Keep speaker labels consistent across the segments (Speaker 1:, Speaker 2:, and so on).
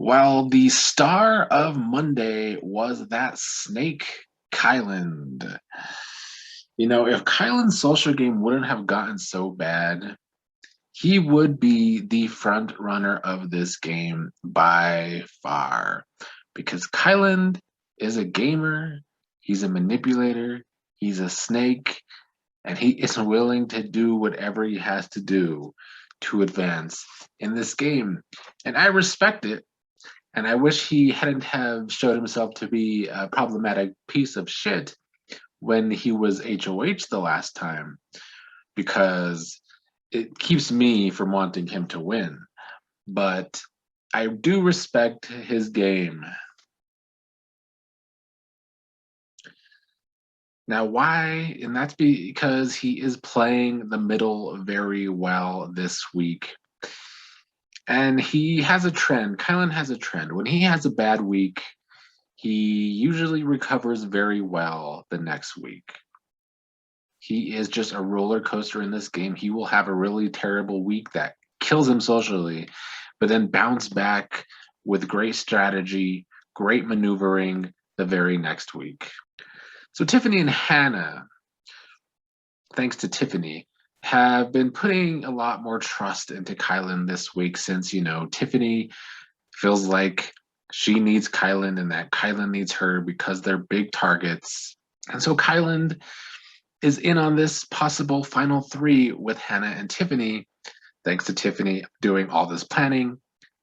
Speaker 1: Well, the star of Monday was that snake, Kyland. If Kyland's social game wouldn't have gotten so bad, he would be the front runner of this game by far. Because Kyland is a gamer, he's a manipulator, he's a snake, and he is willing to do whatever he has to do to advance in this game. And I respect it. And I wish he hadn't have showed himself to be a problematic piece of shit when he was HOH the last time, because it keeps me from wanting him to win. But I do respect his game. Now, why? And that's because he is playing the middle very well this week. And he has a trend. Kylan has a trend. When he has a bad week, he usually recovers very well the next week. He is just a roller coaster in this game. He will have a really terrible week that kills him socially, but then bounce back with great strategy, great maneuvering the very next week. So Tiffany and Hannah, thanks to Tiffany, have been putting a lot more trust into Kylan this week since, Tiffany feels like she needs Kylan and that Kylan needs her because they're big targets. And so Kylan is in on this possible final three with Hannah and Tiffany. Thanks to Tiffany doing all this planning,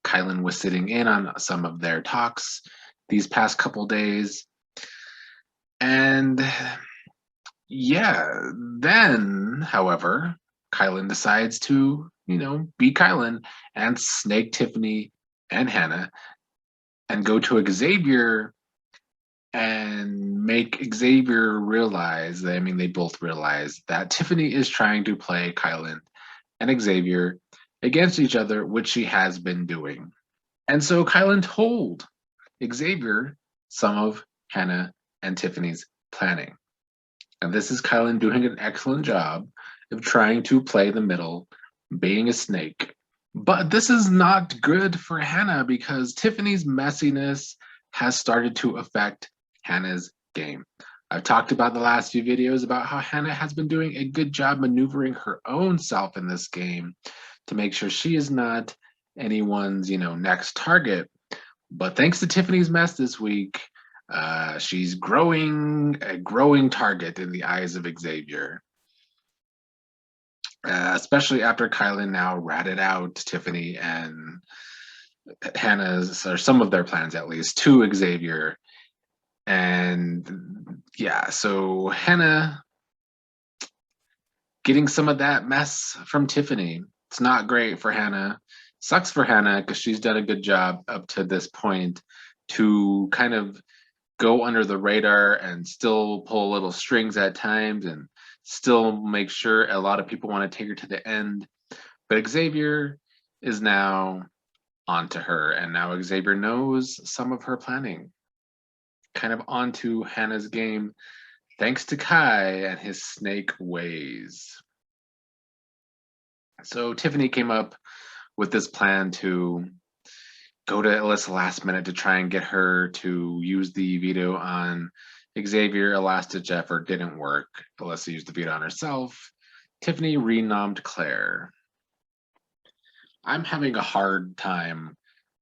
Speaker 1: Kylan was sitting in on some of their talks these past couple days. And yeah, then, however, Kylan decides to, be Kylan and snake Tiffany and Hannah and go to Xavier and make Xavier realize that, they both realize that Tiffany is trying to play Kylan and Xavier against each other, which she has been doing. And so Kylan told Xavier some of Hannah and Tiffany's planning. And this is Kylan doing an excellent job of trying to play the middle, being a snake. But this is not good for Hannah because Tiffany's messiness has started to affect Hannah's game. I've talked about the last few videos about how Hannah has been doing a good job maneuvering her own self in this game to make sure she is not anyone's, next target. But thanks to Tiffany's mess this week, she's a growing target in the eyes of Xavier. Especially after Kylan now ratted out Tiffany and Hannah's, or some of their plans at least, to Xavier. And yeah, so Hannah getting some of that mess from Tiffany. It's not great for Hannah. Sucks for Hannah because she's done a good job up to this point to kind of go under the radar and still pull little strings at times and still make sure a lot of people want to take her to the end. But Xavier is now onto her, and now Xavier knows some of her planning. Kind of onto Hannah's game, thanks to Kai and his snake ways. So Tiffany came up with this plan to go to Alyssa last minute to try and get her to use the veto on Xavier. A last-ditch effort didn't work. Alyssa used the veto on herself. Tiffany renommed Claire. I'm having a hard time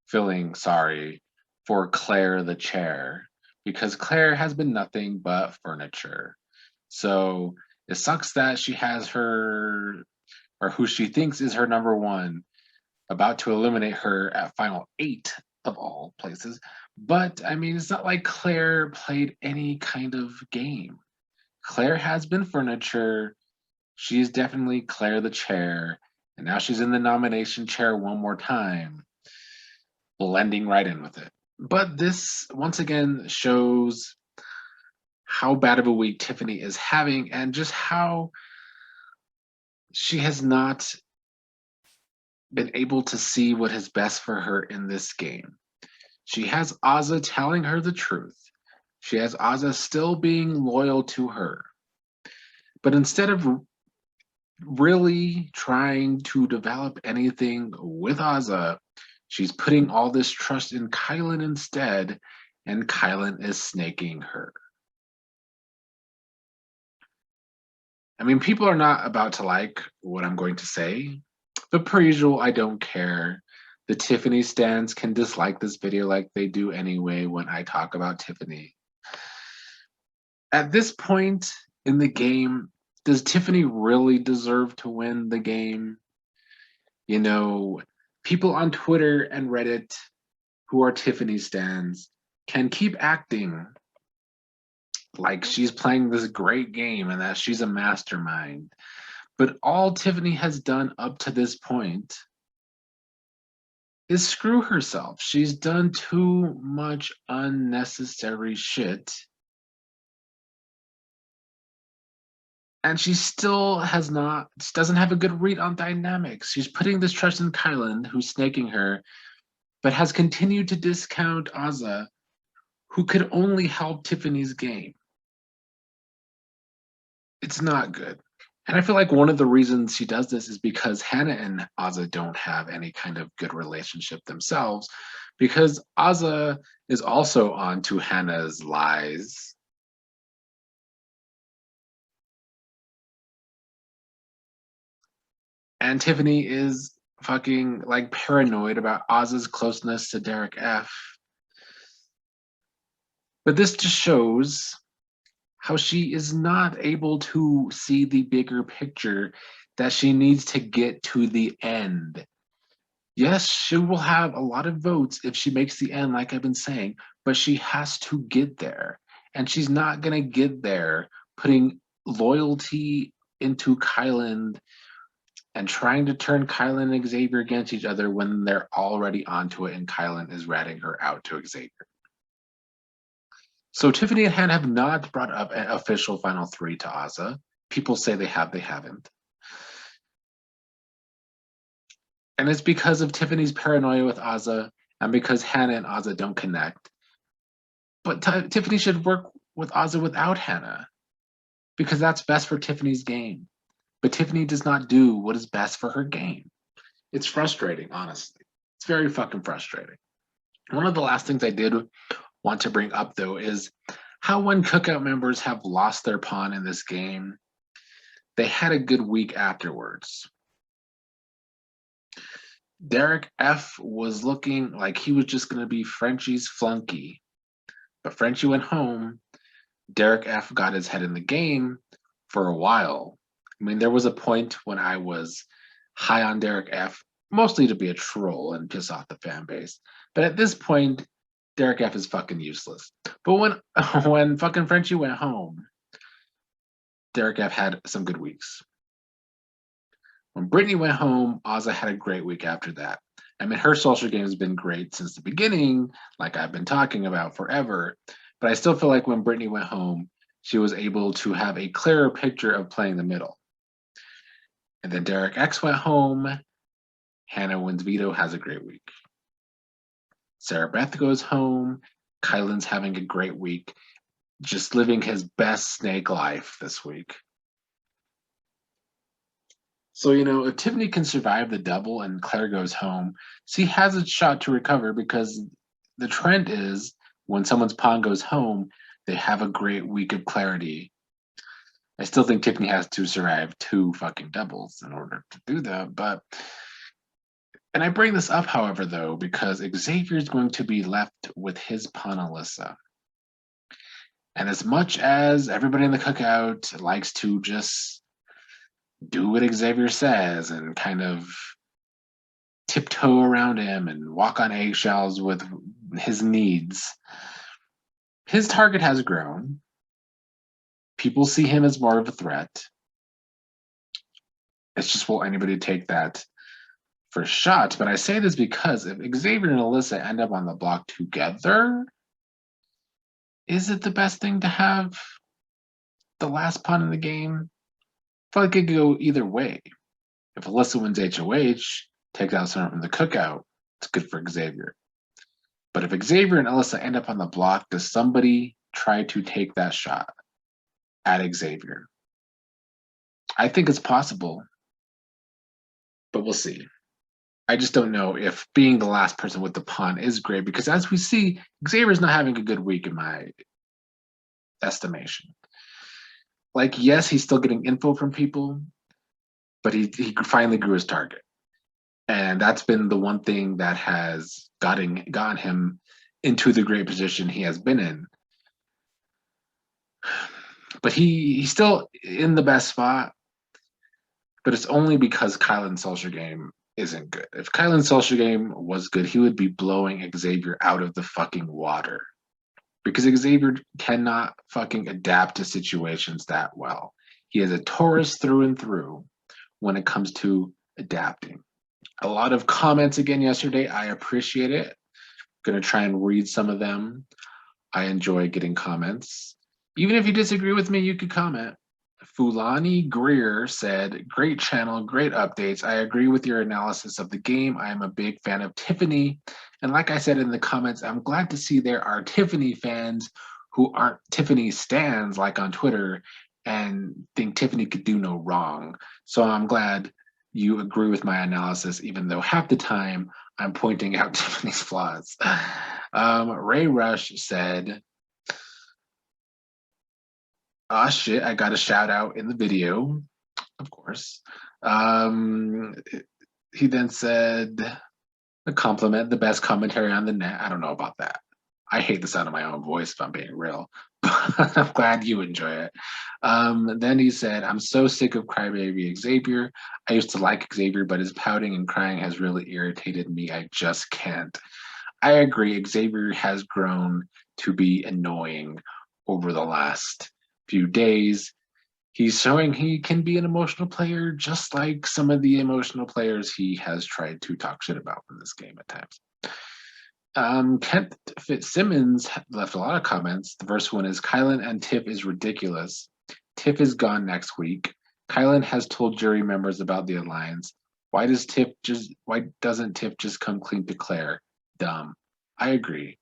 Speaker 1: feeling sorry for Claire the chair because Claire has been nothing but furniture. So it sucks that she has her, or who she thinks is her number one, about to eliminate her at final 8 of all places. But it's not like Claire played any kind of game. Claire has been furniture. She is definitely Claire the chair. And now she's in the nomination chair one more time, blending right in with it. But this, once again, shows how bad of a week Tiffany is having and just how she has not been able to see what is best for her in this game. She has Azah telling her the truth. She has Azah still being loyal to her. But instead of really trying to develop anything with Azah, She's putting all this trust in Kylan instead, and Kylan is snaking her. I mean, people are not about to like what I'm going to say, but per usual, I don't care. The Tiffany stans can dislike this video like they do anyway when I talk about Tiffany. At this point in the game, does Tiffany really deserve to win the game? You know, people on Twitter and Reddit who are Tiffany stans can keep acting like she's playing this great game and that she's a mastermind. But all Tiffany has done up to this point is screw herself. She's done too much unnecessary shit. And she still doesn't have a good read on dynamics. She's putting this trust in Kylan, who's snaking her, but has continued to discount Azza, who could only help Tiffany's game. It's not good. And I feel like one of the reasons she does this is because Hannah and Azza don't have any kind of good relationship themselves, because Azza is also on to Hannah's lies. And Tiffany is fucking like paranoid about Azza's closeness to Derek F. But this just shows how she is not able to see the bigger picture, that she needs to get to the end. Yes, she will have a lot of votes if she makes the end, like I've been saying, but she has to get there. And she's not going to get there putting loyalty into Kylan and trying to turn Kylan and Xavier against each other when they're already onto it and Kylan is ratting her out to Xavier. So Tiffany and Hannah have not brought up an official final three to Azza. People say they have, they haven't. And it's because of Tiffany's paranoia with Azza and because Hannah and Azza don't connect. But Tiffany should work with Azza without Hannah because that's best for Tiffany's game. But Tiffany does not do what is best for her game. It's frustrating, honestly. It's very fucking frustrating. One of the last things I did want to bring up, though, is how when Cookout members have lost their pawn in this game, they had a good week afterwards. Derek F was looking like he was just going to be Frenchie's flunky. But Frenchie went home. Derek F got his head in the game for a while. I mean, there was a point when I was high on Derek F, mostly to be a troll and piss off the fan base. But at this point, Derek F is fucking useless. But when fucking Frenchie went home, Derek F had some good weeks. When Brittany went home, Azza had a great week after that. I mean, her social game has been great since the beginning, like I've been talking about forever. But I still feel like when Brittany went home, she was able to have a clearer picture of playing the middle. And then Derek X went home. Hannah wins veto, has a great week. Sarah Beth goes home. Kylan's having a great week, just living his best snake life this week. So, if Tiffany can survive the double and Claire goes home, she has a shot to recover because the trend is when someone's pawn goes home, they have a great week of clarity. I still think Tiffany has to survive 2 fucking doubles in order to do that. And I bring this up, however, though, because Xavier is going to be left with his pawn Alyssa. And as much as everybody in the cookout likes to just do what Xavier says and kind of tiptoe around him and walk on eggshells with his needs, his target has grown. People see him as more of a threat. It's just, will anybody take that for shot? But I say this because if Xavier and Alyssa end up on the block together, is it the best thing to have the last pawn in the game? I feel like it could go either way. If Alyssa wins HOH, takes out someone from the cookout, it's good for Xavier. But if Xavier and Alyssa end up on the block, does somebody try to take that shot at Xavier? I think it's possible, but we'll see. I just don't know if being the last person with the pawn is great because, as we see, Xavier's not having a good week in my estimation. Like, yes, he's still getting info from people, but he finally grew his target. And that's been the one thing that has gotten him into the great position he has been in. But he's still in the best spot, but it's only because Kylan's social game isn't good. If Kylan's social game was good, he would be blowing Xavier out of the fucking water. Because Xavier cannot fucking adapt to situations that well. He is a Taurus through and through when it comes to adapting. A lot of comments again yesterday. I appreciate it. I'm going to try and read some of them. I enjoy getting comments. Even if you disagree with me, you could comment. Fulani Greer said, great channel, great updates. I agree with your analysis of the game. I am a big fan of Tiffany. And like I said in the comments, I'm glad to see there are Tiffany fans who aren't Tiffany stans like on Twitter and think Tiffany could do no wrong. So I'm glad you agree with my analysis, even though half the time I'm pointing out Tiffany's flaws. Ray Rush said, ah, shit, I got a shout out in the video, of course. He then said, a compliment, the best commentary on the net. I don't know about that. I hate the sound of my own voice, if I'm being real, but I'm glad you enjoy it. Then he said, I'm so sick of crybaby Xavier. I used to like Xavier, but his pouting and crying has really irritated me. I just can't. I agree. Xavier has grown to be annoying over the last few days. He's showing he can be an emotional player, just like some of the emotional players he has tried to talk shit about in this game at times. Kent Fitzsimmons left a lot of comments. The first one is, Kylan and Tiff is ridiculous. Tiff is gone next week. Kylan has told jury members about the alliance. Why doesn't Tiff just come clean to Claire? Dumb. I agree.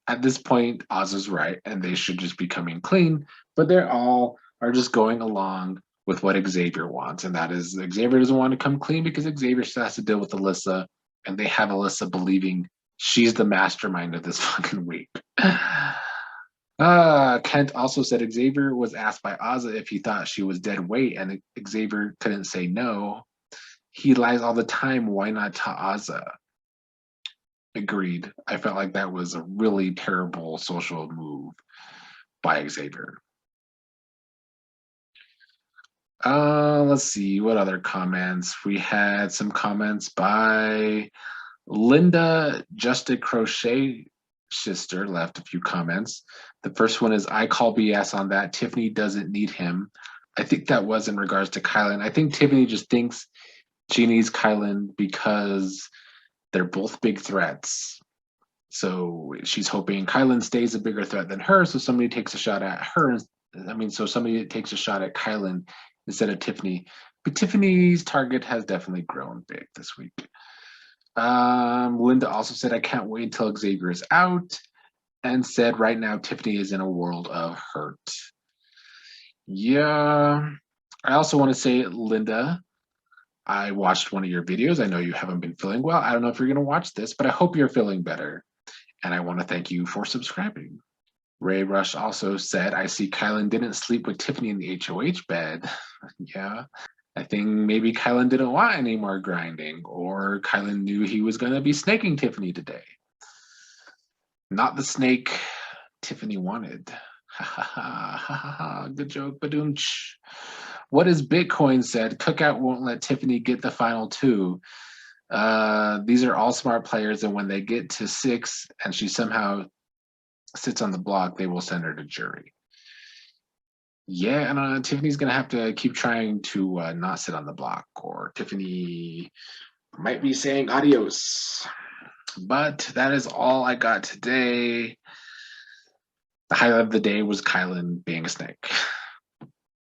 Speaker 1: At this point, Oz is right, and they should just be coming clean, but they're all are just going along with what Xavier wants, and that is Xavier doesn't want to come clean because Xavier still has to deal with Alyssa, and they have Alyssa believing she's the mastermind of this fucking week. Kent also said Xavier was asked by Ozza if he thought she was dead weight, and Xavier couldn't say no. He lies all the time. Why not to Ozza? Agreed. I felt like that was a really terrible social move by Xavier. Let's see, what other comments? We had some comments by Linda Just a Crochet Sister left a few comments. The first one is, I call BS on that. Tiffany doesn't need him. I think that was in regards to Kylan. I think Tiffany just thinks she needs Kylan because they're both big threats. So she's hoping Kylan stays a bigger threat than her, so somebody takes a shot at her. So somebody takes a shot at Kylan instead of Tiffany. But Tiffany's target has definitely grown big this week. Linda also said, I can't wait until Xavier is out, and said right now Tiffany is in a world of hurt. Yeah. I also want to say, Linda, I watched one of your videos. I know you haven't been feeling well. I don't know if you're going to watch this, but I hope you're feeling better. And I want to thank you for subscribing. Ray Rush also said, I see Kylan didn't sleep with Tiffany in the HOH bed. Yeah. I think maybe Kylan didn't want any more grinding, or Kylan knew he was going to be snaking Tiffany today. Not the snake Tiffany wanted. Ha ha ha ha ha. Good joke, badoomch. What is Bitcoin said? Cookout won't let Tiffany get the final two. These are all smart players, and when they get to 6 and she somehow sits on the block, they will send her to jury. Yeah, and Tiffany's gonna have to keep trying to not sit on the block, or Tiffany might be saying adios. But that is all I got today. The highlight of the day was Kylan being a snake.